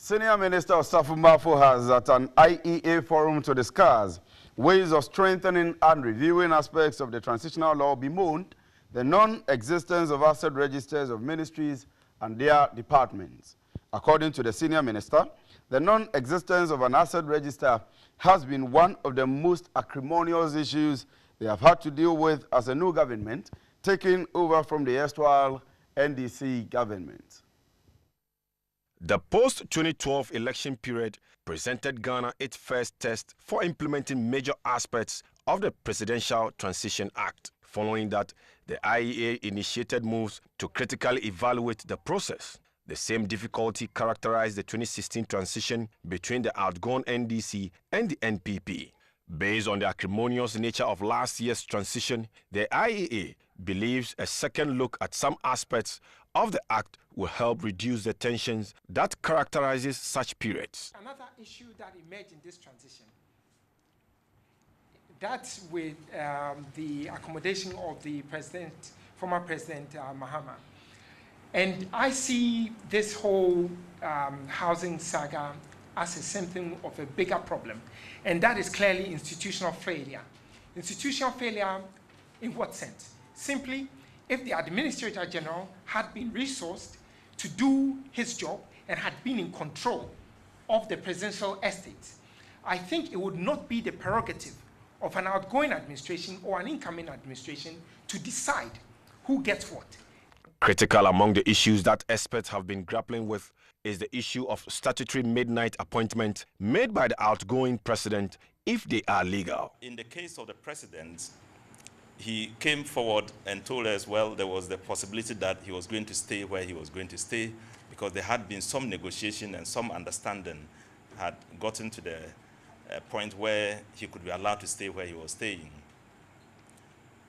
Senior Minister Osafo Mafo has at an IEA forum to discuss ways of strengthening and reviewing aspects of the transitional law bemoaned the non-existence of asset registers of ministries and their departments. According to the senior minister, the non-existence of an asset register has been one of the most acrimonious issues they have had to deal with as a new government taking over from the erstwhile NDC government. The post-2012 election period presented Ghana its first test for implementing major aspects of the Presidential Transition Act. Following that, the IEA initiated moves to critically evaluate the process. The same difficulty characterized the 2016 transition between the outgone NDC and the NPP. Based on the acrimonious nature of last year's transition, the IEA believes a second look at some aspects of the Act will help reduce the tensions that characterizes such periods. Another issue that emerged in this transition, that's with the accommodation of the former President Mahama. And I see this whole housing saga as a symptom of a bigger problem, and that is clearly institutional failure. Institutional failure in what sense? Simply, if the Administrator General had been resourced to do his job and had been in control of the presidential estates, I think it would not be the prerogative of an outgoing administration or an incoming administration to decide who gets what. Critical among the issues that experts have been grappling with is the issue of statutory midnight appointments made by the outgoing president if they are legal. In the case of the president, he came forward and told us, well, there was the possibility that he was going to stay where he was going to stay because there had been some negotiation and some understanding had gotten to the point where he could be allowed to stay where he was staying.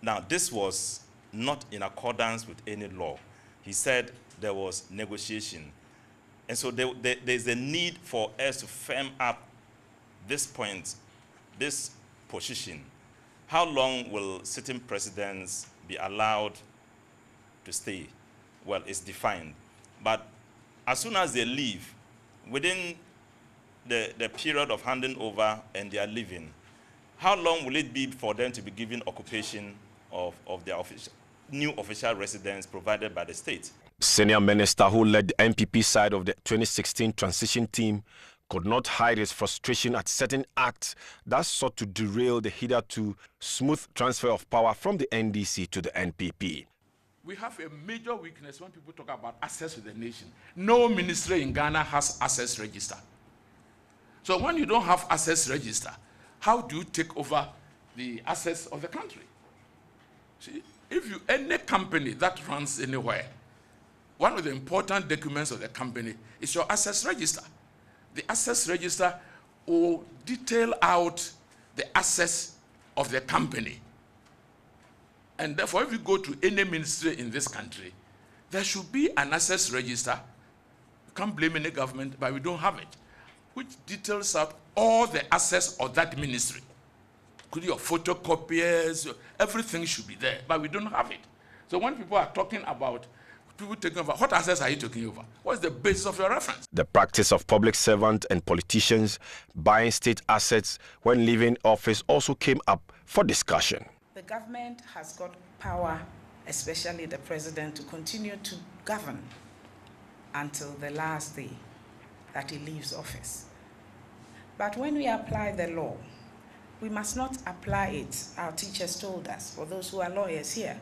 Now, this was not in accordance with any law. He said there was negotiation. And so there's a need for us to firm up this point, this position. How long will sitting presidents be allowed to stay? Well, it's defined. But as soon as they leave, within the period of handing over and they are leaving, how long will it be for them to be given occupation of their new official residence provided by the state? Senior minister who led the NPP side of the 2016 transition team could not hide his frustration at certain acts that sought to derail the hitherto smooth transfer of power from the NDC to the NPP. We have a major weakness when people talk about access to the nation. No ministry in Ghana has access register. So when you don't have access register, how do you take over the assets of the country? See, if any company that runs anywhere, one of the important documents of the company is your access register. The access register will detail out the assets of the company. And therefore, if you go to any ministry in this country, there should be an access register. You can't blame any government, but we don't have it, which details out all the assets of that ministry. Could your photocopiers, everything should be there, but we don't have it. So when people are talking about people taking over, what assets are you taking over? What's the basis of your reference? The practice of public servants and politicians buying state assets when leaving office also came up for discussion. The government has got power, especially the president, to continue to govern until the last day that he leaves office. But when we apply the law, we must not apply it. Our teachers told us, for those who are lawyers here,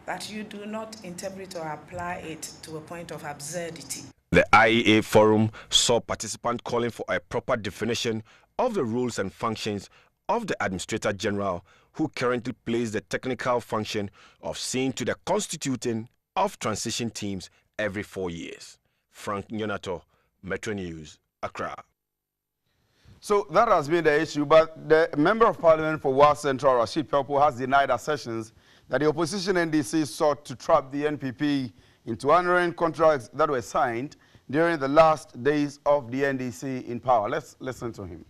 that you do not interpret or apply it to a point of absurdity. The IEA forum saw participants calling for a proper definition of the roles and functions of the Administrator General, who currently plays the technical function of seeing to the constituting of transition teams every 4 years. Frank Nyonato, Metro News, Accra. So that has been the issue, but the Member of Parliament for West Central, Rashid Pelpo, has denied assertions that the opposition NDC sought to trap the NPP into honoring contracts that were signed during the last days of the NDC in power. Let's listen to him.